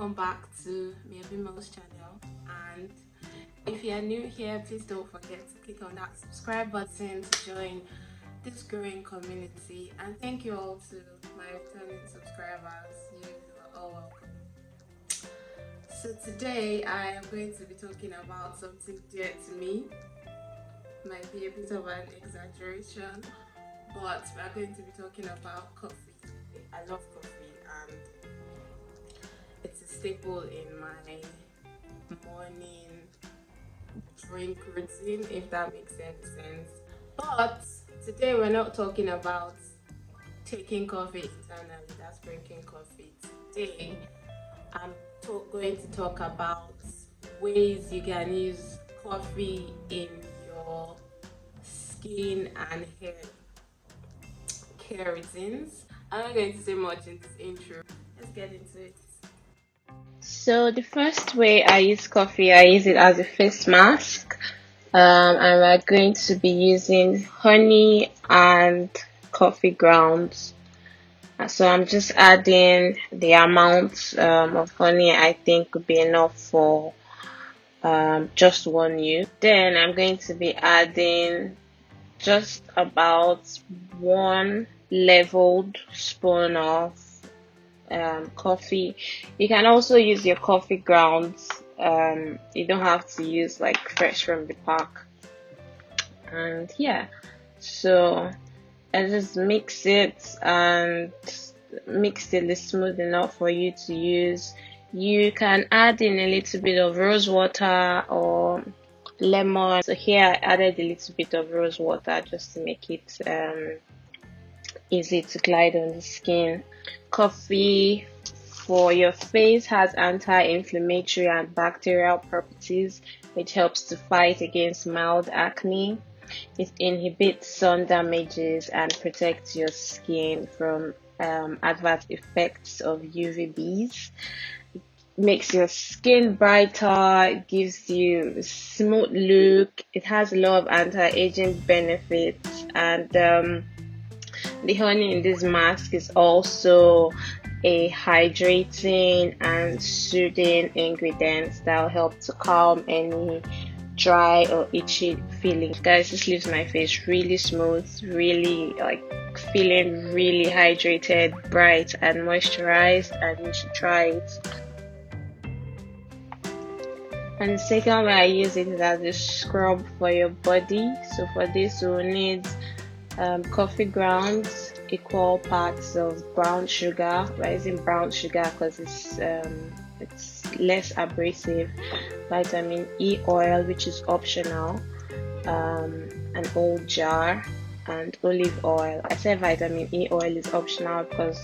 welcome back to Miabimel's channel. And if you are new here, please don't forget to click on that subscribe button to join this growing community. And thank you all to my returning subscribers. You are all welcome. So today I am going to be talking about something dear to me. Might be a bit of an exaggeration, but we are going to be talking about coffee. I love coffee and it's a staple in my morning drink routine, if that makes any sense. But today we're not talking about taking coffee internally, that's drinking coffee. Today I'm going to talk about ways you can use coffee in your skin and hair care routines. I'm not going to say much in this intro. Let's get into it. So the first way I use coffee, I use it as a face mask. And we're going to be using honey and coffee grounds. So I'm just adding the amount of honey I think would be enough for just one use. Then I'm going to be adding just about one leveled spoon of coffee. You can also use your coffee grounds. You don't have to use like fresh from the pack. And yeah, so I just mix it and mix till it's smooth enough for you to use. You can add in a little bit of rose water or lemon. So here I added a little bit of rose water just to make it easy to glide on the skin. Coffee for your face has anti-inflammatory and bacterial properties, which helps to fight against mild acne. It inhibits sun damages and protects your skin from adverse effects of UVBs. Makes your skin brighter, gives you a smooth look. It has a lot of anti-aging benefits, and the honey in this mask is also a hydrating and soothing ingredient that will help to calm any dry or itchy feeling. Guys, this leaves my face really smooth, really like feeling really hydrated, bright and moisturized, and you should try it. And the second way I use it is as a scrub for your body. So for this we'll need coffee grounds, equal parts of brown sugar. We're using brown sugar because it's less abrasive. Vitamin E oil, which is optional, an old jar, and olive oil. I said vitamin E oil is optional because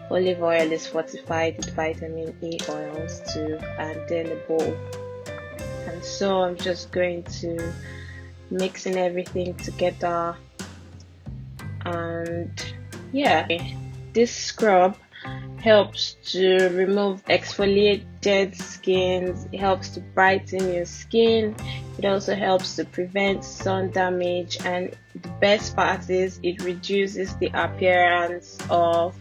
olive oil is fortified with vitamin E oils too, and then a bowl. And so I'm just going to mixing everything together. And yeah, this scrub helps to remove exfoliated skin. It helps to brighten your skin. It also helps to prevent sun damage, and the best part is it reduces the appearance of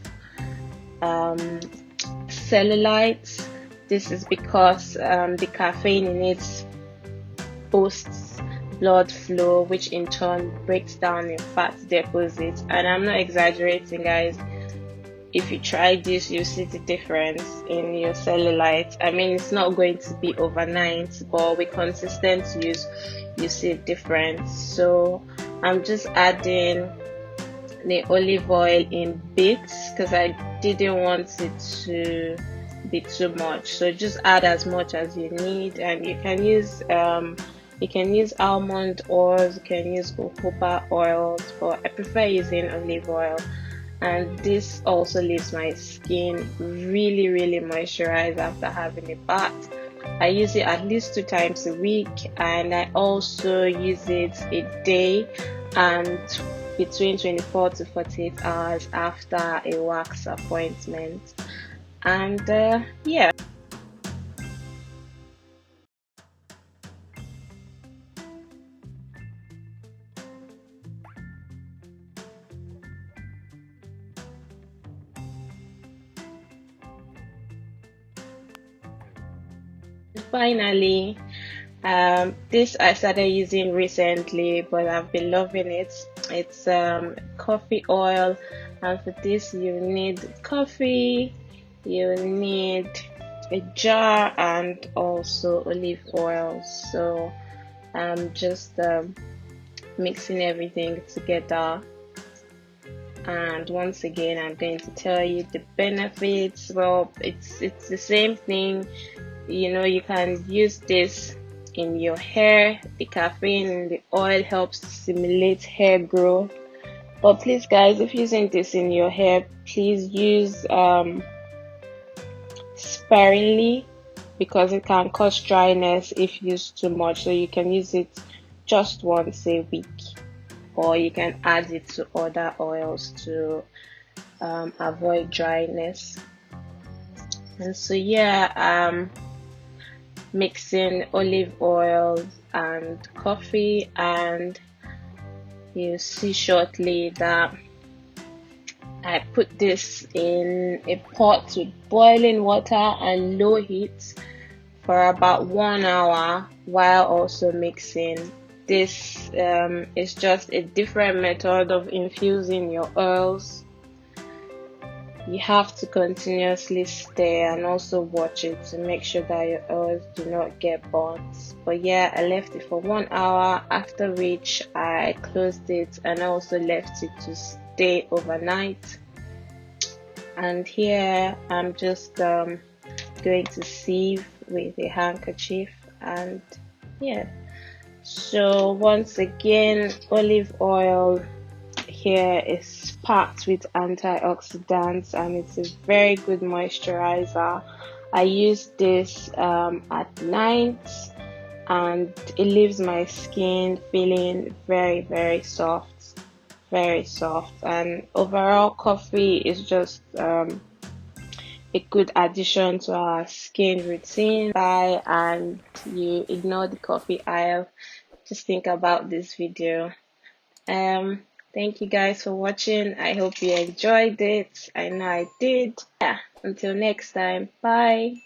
cellulite. This is because the caffeine in it boosts blood flow, which in turn breaks down your fat deposits. And I'm not exaggerating, guys. If you try this, you see the difference in your cellulite. I mean, it's not going to be overnight, but with consistent use, you see a difference. So I'm just adding the olive oil in bits because I didn't want it to be too much. So just add as much as you need, and you can use almond oils, you can use jojoba oils, but I prefer using olive oil. And this also leaves my skin really moisturized after having a bath. I use it at least 2 times a week, and I also use it a day and between 24 to 48 hours after a wax appointment. And yeah. Finally, this I started using recently, but I've been loving it. It's coffee oil, and for this you need coffee, you need a jar, and also olive oil. So I'm just mixing everything together. And once again, I'm going to tell you the benefits. Well, it's the same thing. You can use this in your hair. The caffeine in the oil helps to stimulate hair growth. But please, guys, if using this in your hair, please use sparingly, because it can cause dryness if used too much. So you can use it just once a week, or you can add it to other oils to avoid dryness. And so yeah, mixing olive oil and coffee, and you see shortly that I put this in a pot with boiling water and low heat for about 1 hour while also mixing. This is just a different method of infusing your oils. You have to continuously stir and also watch it to make sure that your oils do not get burnt. But yeah, I left it for 1 hour, after which I closed it and also left it to stay overnight. And here I'm just going to sieve with a handkerchief, and yeah. So once again, olive oil here is packed with antioxidants, and it's a very good moisturizer. I use this at night, and it leaves my skin feeling very, very soft, very soft. And overall, coffee is just a good addition to our skin routine. Bye, and you ignore the coffee aisle. Just think about this video. Um, Thank you guys for watching. I hope you enjoyed it. I know I did. Yeah, until next time. Bye.